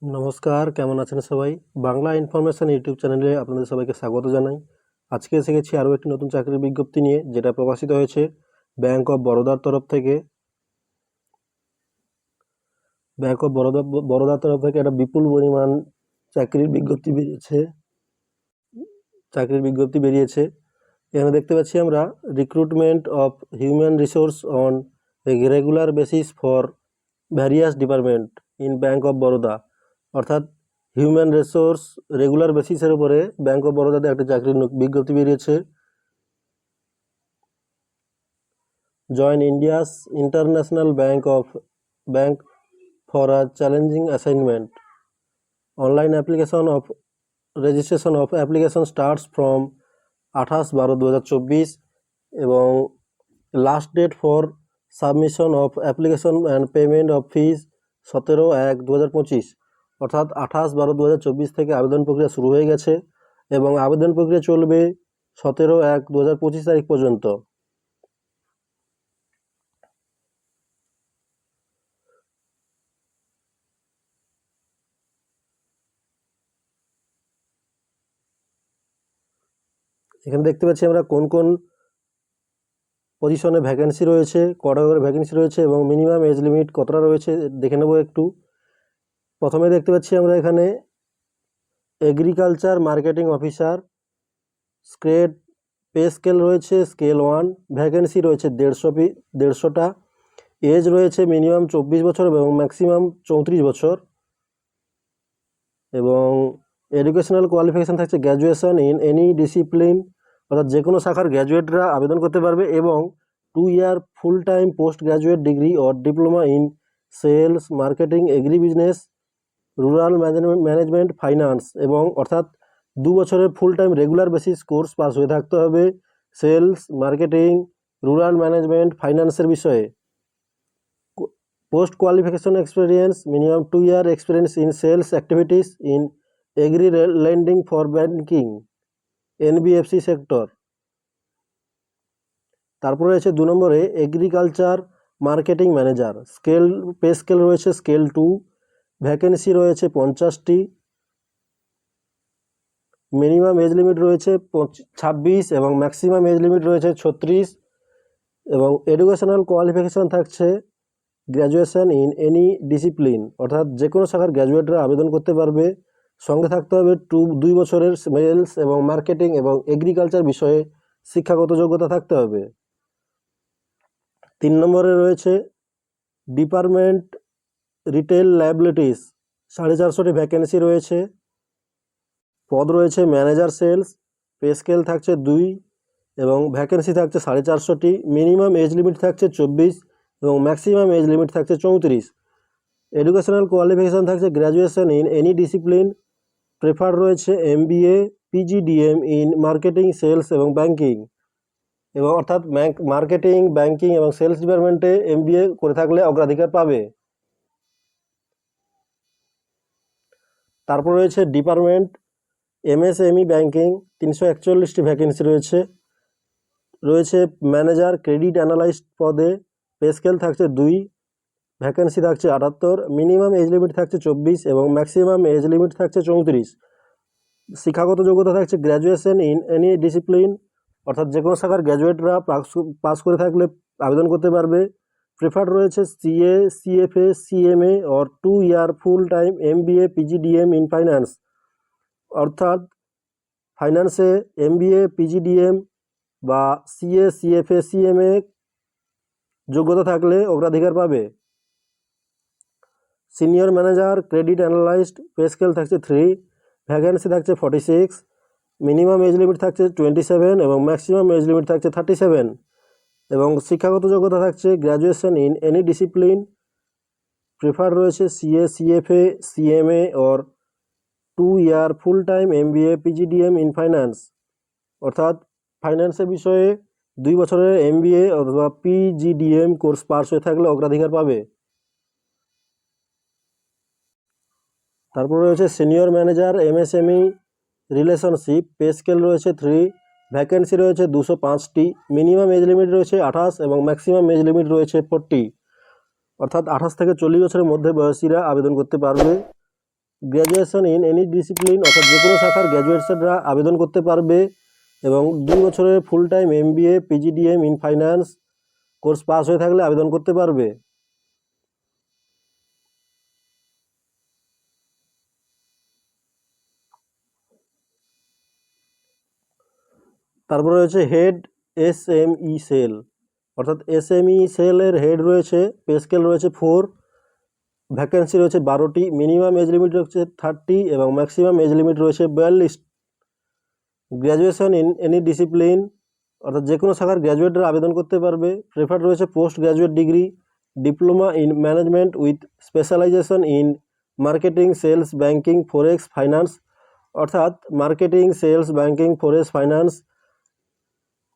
নমস্কার, কেমন আছেন সবাই? বাংলা ইনফরমেশন ইউটিউব চ্যানেলে আপনাদের সবাইকে স্বাগত জানাই। আজকে এসে গেছি আরও একটি নতুন চাকরির বিজ্ঞপ্তি নিয়ে, যেটা প্রকাশিত হয়েছে ব্যাংক অফ বরোদার তরফ থেকে। ব্যাংক অফ বরোদার তরফ থেকে একটা বিপুল পরিমাণ চাকরির বিজ্ঞপ্তি বেরিয়েছে। এখানে দেখতে পাচ্ছি আমরা recruitment of human resource on regular basis for various department in bank of Baroda, অর্থাৎ হিউম্যান রিসোর্স রেগুলার বেসিসের উপরে ব্যাংক অফ বরোদাতে একটা চাকরির বিজ্ঞপ্তি বেরিয়েছে। Join India's international bank for a challenging assignment. Online registration of application starts from 28/12/2024 এবং last date for submission of application and payment of fees 17/1/2025, অর্থাৎ 28/12/2024 থেকে আবেদন প্রক্রিয়া শুরু হয়ে গেছে এবং আবেদন প্রক্রিয়া চলবে 17/1/2025 তারিখ পর্যন্ত। এখানে দেখতে পাচ্ছি আমরা কোন কোন পজিশনে ভ্যাকেন্সি রয়েছে, কটা করে ভ্যাকেন্সি রয়েছে এবং মিনিমাম এজ লিমিট কতটা রয়েছে দেখে নেব একটু। প্রথমে দেখতে পাচ্ছি আমরা এখানে agriculture marketing officer, pay scale রয়েছে স্কেল 1, ভ্যাকেন্সি রয়েছে 150টা, এজ রয়েছে মিনিমাম 24 বছর এবং ম্যাক্সিমাম 34 বছর, এবং এডুকেশনাল কোয়ালিফিকেশান থাকছে গ্র্যাজুয়েশন ইন এনি ডিসিপ্লিন, অর্থাৎ যে কোনো শাখার গ্র্যাজুয়েটরা আবেদন করতে পারবে, এবং 2 year full time post graduate degree or diploma in sales, marketing, agri business, rural management, finance, এবং অর্থাৎ 2 বছরের full time regular basis course pass হয়ে থাকতে হবে সেলস, মার্কেটিং, রুরাল ম্যানেজমেন্ট, ফাইন্যান্সের বিষয়ে। Post qualification experience minimum 2 year experience in sales activities in agri lending for banking NBFC sector. তারপরে রয়েছে 2 নম্বরে agriculture marketing manager, pay scale রয়েছে scale 2, vacancy রয়েছে 50টি, মিনিমাম এজ লিমিট রয়েছে 26 এবং ম্যাক্সিমাম এজ লিমিট রয়েছে 36, এবং এডুকেশনাল কোয়ালিফিকেশান থাকছে গ্র্যাজুয়েশন ইন এনি ডিসিপ্লিন, অর্থাৎ যে কোনো শাখার গ্র্যাজুয়েটরা আবেদন করতে পারবে। সঙ্গে থাকতে হবে 2 বছরের সেলস এবং মার্কেটিং এবং এগ্রিকালচার বিষয়ে শিক্ষাগত যোগ্যতা থাকতে হবে। 3 নম্বরে রয়েছে ডিপার্টমেন্ট রিটেল লায়াবিলিটিস, 450টি ভ্যাকেন্সি রয়েছে, পদ রয়েছে ম্যানেজার সেলস, পে স্কেল থাকছে 2 এবং ভ্যাকেন্সি থাকছে 450টি, মিনিমাম এজ লিমিট থাকছে 24 এবং ম্যাক্সিমাম এজ লিমিট থাকছে 34। এডুকেশনাল কোয়ালিফিকেশান থাকছে graduation in any discipline, prefer রয়েছে MBA PGDM in marketing, sales এবং ব্যাংকিং, এবং অর্থাৎ মার্কেটিং, ব্যাংকিং এবং সেলস ডিপার্টমেন্টে MBA করে থাকলে অগ্রাধিকার পাবে। তারপর রয়েছে ডিপার্টমেন্ট MSME ব্যাংকিং, 341টি ভ্যাকেন্সি রয়েছে ম্যানেজার ক্রেডিট অ্যানালাইস্ট পদে, পে স্কেল থাকছে 2, ভ্যাকেন্সি থাকছে 78, মিনিমাম এজ লিমিট থাকছে 24 এবং ম্যাক্সিমাম এজ লিমিট থাকছে 34। শিক্ষাগত যোগ্যতা থাকছে গ্র্যাজুয়েশন ইন এনি ডিসিপ্লিন, অর্থাৎ যে কোনো শাখার গ্র্যাজুয়েটরা পাস করে থাকলে আবেদন করতে পারবে। প্রেফার্ড রয়েছে CA, CFA, CMA or 2 year full time MBA PGDM in finance, অর্থাৎ ফাইন্যান্সে MBA PGDM বা CA, CFA, CMA যোগ্যতা থাকলে অগ্রাধিকার পাবে। Senior manager credit analyst, pay scale থাকছে 3, ভ্যাকেন্সি থাকছে 46, মিনিমাম এজ লিমিট থাকছে 27 এবং ম্যাক্সিমাম এজ লিমিট থাকছে 37, এবং শিক্ষাগত যোগ্যতা থাকছে graduation in any discipline, prefer রয়েছে CA, CFA, CMA or 2 year full time MBA PGDM in finance, অর্থাৎ ফাইন্যান্সের বিষয়ে 2 বছরের MBA অথবা PGDM কোর্স পাস হয়ে থাকলে অগ্রাধিকার পাবে। তারপর রয়েছে senior manager MSME relationship, pay scale রয়েছে 3, ভ্যাকেন্সি রয়েছে 205টি, মিনিমাম এজ লিমিট রয়েছে 28 এবং ম্যাক্সিমাম এজ লিমিট রয়েছে 40, অর্থাৎ 28 থেকে 40 বছরের মধ্যে বয়সীরা আবেদন করতে পারবে। গ্র্যাজুয়েশন ইন এনি ডিসিপ্লিন অর্থাৎ যে কোনো শাখার গ্র্যাজুয়েটসরা আবেদন করতে পারবে এবং 2 বছরের full time MBA PGDM in finance course pass হয়ে থাকলে আবেদন করতে পারবে। তারপরে রয়েছে হেড SME সেল, অর্থাৎ SME সেলের হেড রয়েছে, পে স্কেল রয়েছে 4, ভ্যাকেন্সি রয়েছে 12টি, মিনিমাম এজ লিমিট রয়েছে 30 এবং ম্যাক্সিমাম এজ লিমিট রয়েছে 42। গ্র্যাজুয়েশন ইন এনি ডিসিপ্লিন অর্থাৎ যে কোনো শাখার গ্র্যাজুয়েটরা আবেদন করতে পারবে। প্রেফার্ড রয়েছে post graduate degree, diploma in management with specialisation in marketing, sales, banking, forex, finance, অর্থাৎ marketing, sales, banking, forex, finance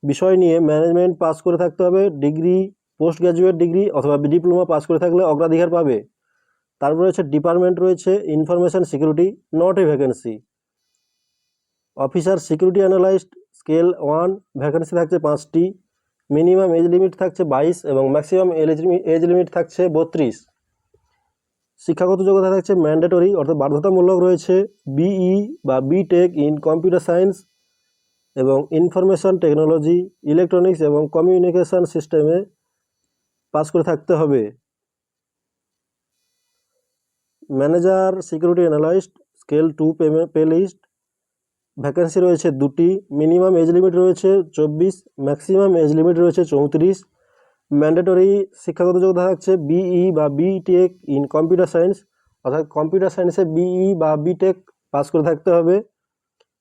বিষয় নিয়ে ম্যানেজমেন্ট পাস করে থাকতে হবে। ডিগ্রি, পোস্ট গ্র্যাজুয়েট ডিগ্রি অথবা ডিপ্লোমা পাস করে থাকলে অগ্রাধিকার পাবে। তারপর রয়েছে ডিপার্টমেন্ট রয়েছে information security, not a vacancy. Officer security analyst scale 1, vacancy থাকছে 5টি, মিনিমাম এজ লিমিট থাকছে 22 এবং ম্যাক্সিমাম এজ লিমিট থাকছে 32। শিক্ষাগত যোগ্যতা থাকছে ম্যান্ডেটরি অর্থাৎ বাধ্যতামূলক রয়েছে BE বা BTech ইন কম্পিউটার সায়েন্স এবং ইনফরমেশন টেকনোলজি, ইলেকট্রনিক্স এবং কমিউনিকেশন সিস্টেমে পাস করে থাকতে হবে। Manager security analyst scale 2 pay list, vacancy রয়েছে 2টি, মিনিমাম এজ লিমিট রয়েছে 24, ম্যাক্সিমাম এজ লিমিট রয়েছে 34। ম্যান্ডেটরি শিক্ষাগত যোগ্যতা থাকছে BE বা BTech ইন কম্পিউটার সায়েন্স অর্থাৎ কম্পিউটার সায়েন্সে BE বা BTech পাস করে থাকতে হবে।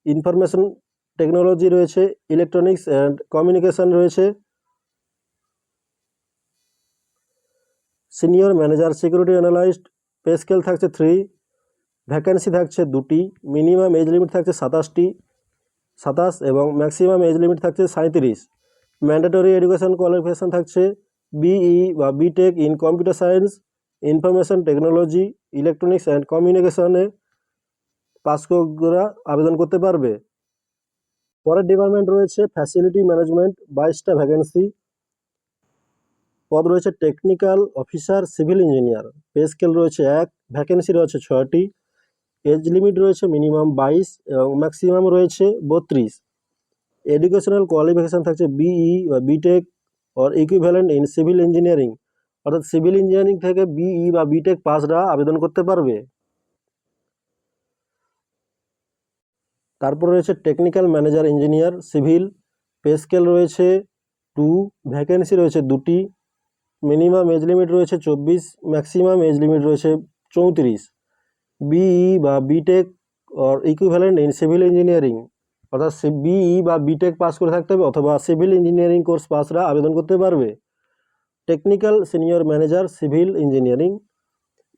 ইনফরমেশন টেকনোলজি রয়েছে, ইলেকট্রনিক্স অ্যান্ড কমিউনিকেশন রয়েছে। Senior manager security analyst, pay scale থাকছে 3, ভ্যাকেন্সি থাকছে 2টি, মিনিমাম এজ লিমিট থাকছে 27 এবং ম্যাক্সিমাম এজ লিমিট থাকছে 37। ম্যান্ডেটরি এডুকেশন কোয়ালিফিকেশান থাকছে BE বা BTech in computer science, information technology, electronics and কমিউনিকেশনে পাস করে আবেদন করতে পারবে। পরের ডিপার্টমেন্ট রয়েছে ফ্যাসিলিটি ম্যানেজমেন্ট, 22টা ভ্যাকেন্সি। পদ রয়েছে technical officer civil engineer, pay scale রয়েছে 1, ভ্যাকেন্সি রয়েছে 6টি, এজ লিমিট রয়েছে মিনিমাম 22 এবং ম্যাক্সিমাম রয়েছে 32। এডুকেশনাল কোয়ালিফিকেশান থাকছে BE বা BTech or equivalent in civil engineering অর্থাৎ সিভিল ইঞ্জিনিয়ারিং থেকে BE বা BTech পাসরা আবেদন করতে পারবে। তারপর রয়েছে technical manager engineer civil, pay scale রয়েছে 2, ভ্যাকেন্সি রয়েছে 2টি, মিনিমাম এজ লিমিট রয়েছে 24, ম্যাক্সিমাম এজ লিমিট রয়েছে 34। BE বা BTech or equivalent in civil engineering অর্থাৎ BE বা BTech পাস করে থাকতে হবে অথবা সিভিল ইঞ্জিনিয়ারিং কোর্স পাসরা আবেদন করতে পারবে। Technical senior manager civil engineering,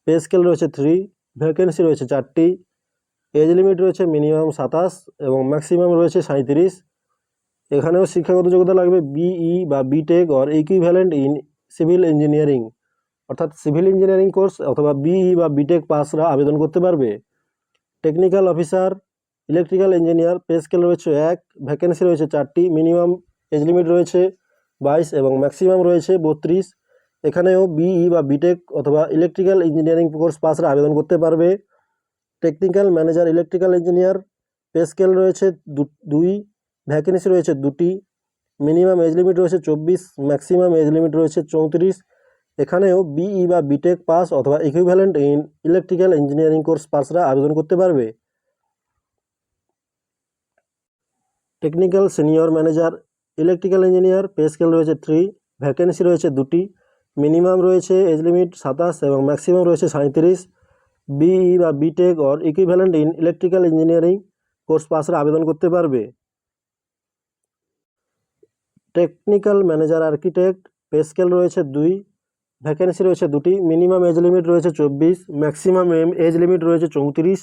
pay scale রয়েছে 3, ভ্যাকেন্সি রয়েছে 4টি, এজ লিমিট রয়েছে মিনিমাম 27 এবং ম্যাক্সিমাম রয়েছে 37। এখানেও শিক্ষাগত যোগ্যতা লাগবে BE বা BTech or equivalent in civil engineering অর্থাৎ সিভিল ইঞ্জিনিয়ারিং কোর্স অথবা BE বা BTech পাসরা আবেদন করতে পারবে। Technical officer electrical engineer, pay scale রয়েছে 1, ভ্যাকেন্সি রয়েছে 4টি, মিনিমাম এজ লিমিট রয়েছে 22 এবং ম্যাক্সিমাম রয়েছে 32। এখানেও BE বা BTech অথবা ইলেকট্রিক্যাল ইঞ্জিনিয়ারিং কোর্স পাসরা আবেদন করতে পারবে। Technical manager electrical engineer, pay scale রয়েছে 2, ভ্যাকেন্সি রয়েছে 2টি, মিনিমাম এজ লিমিট রয়েছে 24, ম্যাক্সিমাম এজ লিমিট রয়েছে 34। এখানেও BE বা BTech পাস অথবা equivalent in electrical engineering course পাসরা আবেদন করতে পারবে। Technical senior manager electrical engineer, pay scale রয়েছে 3, ভ্যাকেন্সি রয়েছে 2টি, মিনিমাম রয়েছে এজ লিমিট 27 এবং ম্যাক্সিমাম রয়েছে 37। BE বা BTech or equivalent in electrical engineering course পাসরা আবেদন করতে পারবে। Technical manager architect, pay scale রয়েছে 2, ভ্যাকেন্সি রয়েছে 2টি, মিনিমাম এজ লিমিট রয়েছে 24, ম্যাক্সিমাম এজ লিমিট রয়েছে 34।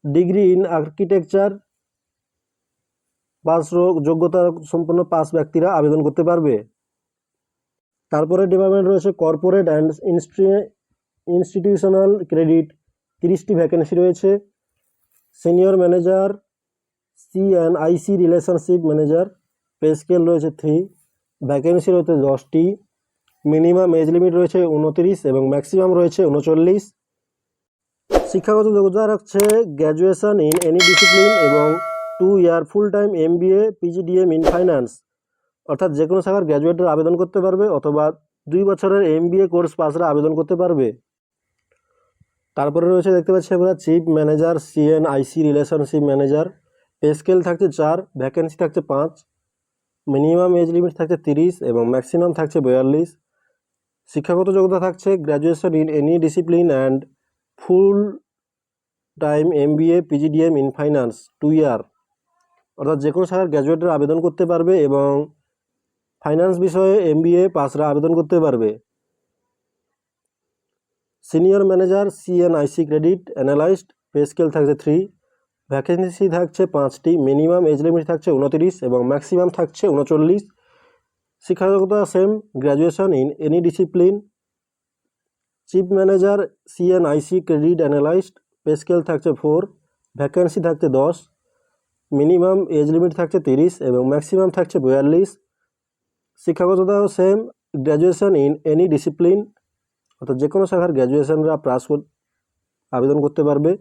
ডিগ্রি ইন আর্কিটেকচার পাস যোগ্যতা সম্পন্ন পাস ব্যক্তিরা আবেদন করতে পারবে। তারপরে ডিপার্টমেন্ট রয়েছে কর্পোরেট অ্যান্ড ইনস্টিটিউশনাল ক্রেডিট, 30টি ভ্যাকেন্সি রয়েছে। Senior manager CNIC relationship manager, pay scale রয়েছে 3, ভ্যাকেন্সি রয়েছে 10টি, মিনিমাম এজ লিমিট রয়েছে 29 এবং ম্যাক্সিমাম রয়েছে 39। শিক্ষাগত যোগ্যতা রাখছে গ্র্যাজুয়েশন ইন এনি ডিসিপ্লিন এবং 2 year full time MBA PGDM in finance, অর্থাৎ যে কোনো শাখার গ্র্যাজুয়েটরা আবেদন করতে পারবে অথবা 2 বছরের MBA কোর্স পাসরা আবেদন করতে পারবে। তারপরে রয়েছে দেখতে পাচ্ছি আমরা chief manager CNIC relationship manager, pay scale থাকছে 4, ভ্যাকেন্সি থাকছে 5, মিনিমাম এজ লিমিট থাকছে 30 এবং ম্যাক্সিমাম থাকছে 42। শিক্ষাগত যোগ্যতা থাকছে graduation in any discipline and full time MBA PGDM in finance 2 ইয়ার, অর্থাৎ যে কোনো শাখার গ্র্যাজুয়েটরা আবেদন করতে পারবে এবং ফাইন্যান্স বিষয়ে MBA পাসরা আবেদন করতে পারবে। Senior manager CNIC credit analyst, pay scale থাকছে 3, ভ্যাকেন্সি থাকছে 5টি, মিনিমাম এজ লিমিট থাকছে 29 এবং ম্যাক্সিমাম থাকছে 39। শিক্ষাযোগ্যতা same, graduation in any discipline. Chief manager CNIC credit analyst, pay scale থাকছে 4, ভ্যাকেন্সি থাকছে 10, মিনিমাম এজ লিমিট থাকছে 30 এবং ম্যাক্সিমাম থাকছে 42। শিক্ষাগততাও same, graduation in any discipline, অর্থাৎ যে কোনো শাখার গ্র্যাজুয়েশনরা পাস আবেদন করতে পারবে।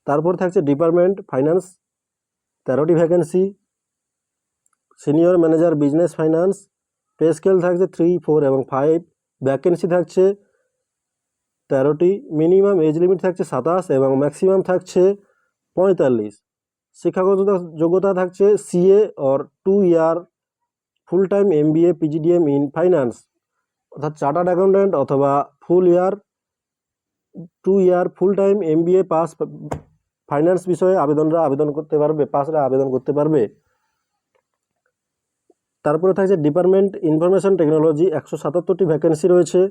তারপর থাকছে ডিপার্টমেন্ট ফাইন্যান্স, 13টি vacancy. Senior manager business finance, pay scale থাকছে 3, 4 এবং 5, ভ্যাকেন্সি থাকছে 13টি, মিনিমাম এজ লিমিট থাকছে 27 এবং ম্যাক্সিমাম থাকছে 45। শিক্ষাগত যোগ্যতা থাকছে CA or 2 year full time MBA PGDM in finance, অর্থাৎ চার্টার্ড অ্যাকাউন্ট্যান্ট অথবা 2 year full time MBA pass finance বিষয়ে আবেদন করতে পারবে, পাসরা আবেদন করতে পারবে। তারপরে থাকছে ডিপার্টমেন্ট ইনফরমেশন টেকনোলজি, 177টি ভ্যাকেন্সি রয়েছে।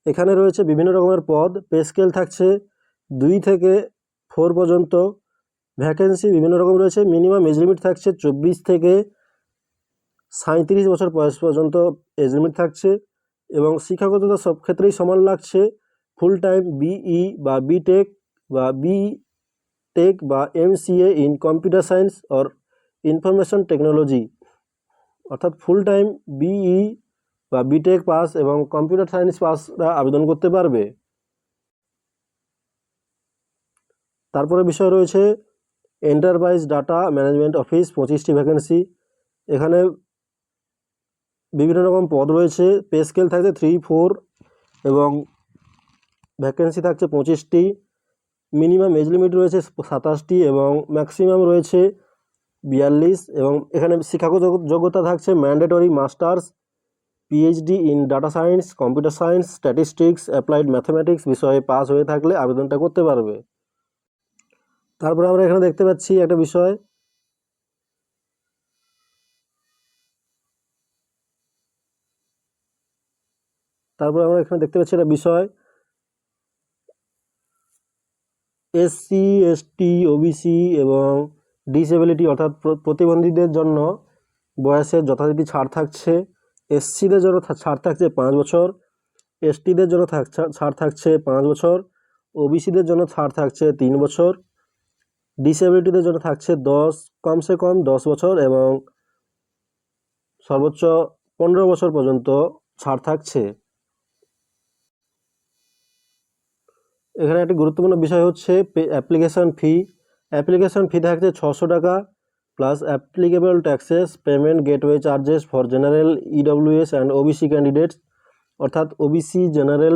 এখানে রয়েছে বিভিন্ন রকমের পদ, পে স্কেল থাকছে 2 থেকে 4 পর্যন্ত, ভ্যাকেন্সি বিভিন্ন রকম রয়েছে, মিনিমাম এজ লিমিট থাকছে 24 থেকে 37 বছর বয়স পর্যন্ত এজ লিমিট থাকছে এবং শিক্ষাগততা সব ক্ষেত্রেই সমান লাগছে। ফুল টাইম BE বা BTech বা MCA in computer science or information technology, অর্থাৎ ফুল টাইম BE বা BTech পাস এবং কম্পিউটার সায়েন্স পাসরা আবেদন করতে পারবে। তারপরে বিষয় রয়েছে এন্টারপ্রাইজ ডাটা ম্যানেজমেন্ট অফিস, 25টি ভ্যাকেন্সি। এখানে বিভিন্ন রকম পদ রয়েছে, পে স্কেল থাকছে 3, 4 এবং ভ্যাকেন্সি থাকছে 25টি, মিনিমাম এজ লিমিট রয়েছে 27টি এবং ম্যাক্সিমাম রয়েছে 42 এবং এখানে শিক্ষাগত যোগ্যতা থাকছে mandatory masters PhD in data science, computer science, statistics, applied mathematics বিষয়ে পাস হয়ে থাকলে আবেদনটা করতে পারবে। তারপরে আমরা এখানে দেখতে পাচ্ছি একটা বিষয়, একটা বিষয় SC ST OBC এবং ডিসেবিলিটি অর্থাৎ প্রতিবন্ধীদের জন্য বয়সের যথারীতি ছাড় থাকছে। SCদের জন্য ছাড় থাকছে 5 বছর, STদের জন্য ছাড় থাকছে 5 বছর, OBCদের জন্য ছাড় থাকছে 3 বছর, ডিসেবিলিটিদের জন্য থাকছে কমসে কম 10 বছর এবং সর্বোচ্চ 15 বছর পর্যন্ত ছাড় থাকছে। এখানে একটি গুরুত্বপূর্ণ বিষয় হচ্ছে অ্যাপ্লিকেশন ফি থাকছে 600 টাকা plus applicable taxes, payment gateway charges for general EWS and OBC candidates, অর্থাৎ OBC জেনারেল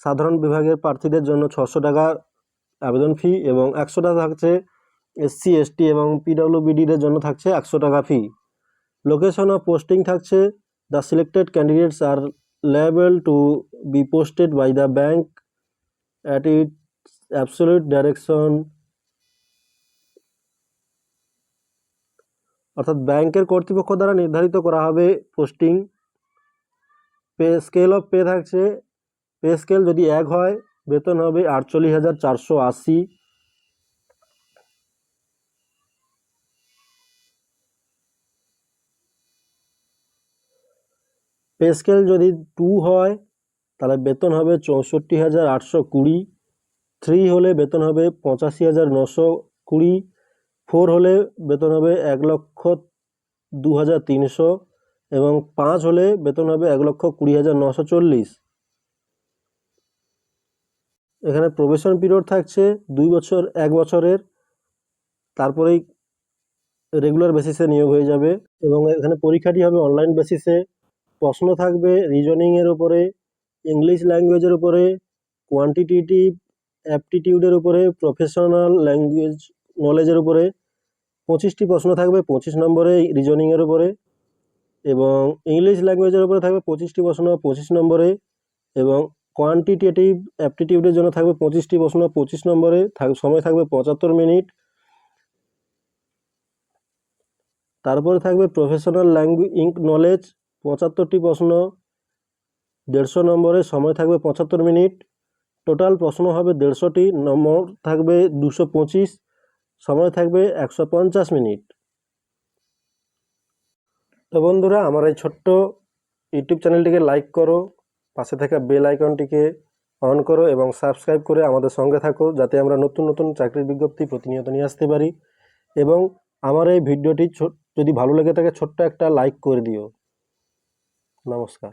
সাধারণ বিভাগের প্রার্থীদের জন্য 600 টাকা আবেদন ফি এবং 100 টাকা থাকছে SC ST এবং PWBDদের জন্য থাকছে 100 টাকা ফি। লোকেশন অফ পোস্টিং থাকছে the selected candidates are liable to be posted by the bank at its absolute direction, অর্থাৎ ব্যাংকের কর্তৃপক্ষ দ্বারা নির্ধারিত করা হবে পোস্টিং। স্কেল অফ পে থাকছে, পে স্কেল যদি 1 হয় বেতন হবে 48,480, পে স্কেল যদি 2 হয় তাহলে বেতন হবে 64,820, 3 হলে বেতন হবে 85,920, 4 হলে বেতন হবে 1,02,300 এবং 5 হলে বেতন হবে 1,20,940। এখানে প্রবেশন পিরিয়ড থাকছে 2 বছর 1 বছরের, তারপরেই রেগুলার বেসিসে নিয়োগ হয়ে যাবে। এবং এখানে পরীক্ষাটি হবে অনলাইন বেসিসে। প্রশ্ন থাকবে রিজনিংয়ের উপরে, ইংলিশ ল্যাঙ্গুয়েজের উপরে, কোয়ান্টিটেটিভ অ্যাপটিটিউডের উপরে, প্রফেশনাল ল্যাঙ্গুয়েজ নলেজের উপরে। 25টি প্রশ্ন থাকবে 25 নম্বরে রিজনিংয়ের উপরে, এবং ইংলিশ ল্যাঙ্গুয়েজের উপরে থাকবে 25টি প্রশ্ন 25 নম্বরে, এবং কোয়ান্টিটেটিভ অ্যাপটিটিউডের জন্য থাকবে 25টি প্রশ্ন 25 নম্বরে, সময় থাকবে 75 মিনিট। তারপরে থাকবে প্রফেশনাল নলেজ, 75টি প্রশ্ন 150 নম্বরে, সময় থাকবে 75 মিনিট। টোটাল প্রশ্ন হবে 150টি, নম্বর থাকবে 225, সময় থাকবে 150 মিনিট। তো বন্ধুরা, আমার এই ছোট্ট ইউটিউব চ্যানেলটিকে লাইক করো, পাশে থাকা বেল আইকনটিকে অন করো এবং সাবস্ক্রাইব করে আমাদের সঙ্গে থাকো, যাতে আমরা নতুন নতুন চাকরির বিজ্ঞপ্তি প্রতিনিয়ত নিয়ে আসতে পারি। এবং আমার এই ভিডিওটি যদি ভালো লেগে থাকে ছোট্ট একটা লাইক করে দিও। নমস্কার।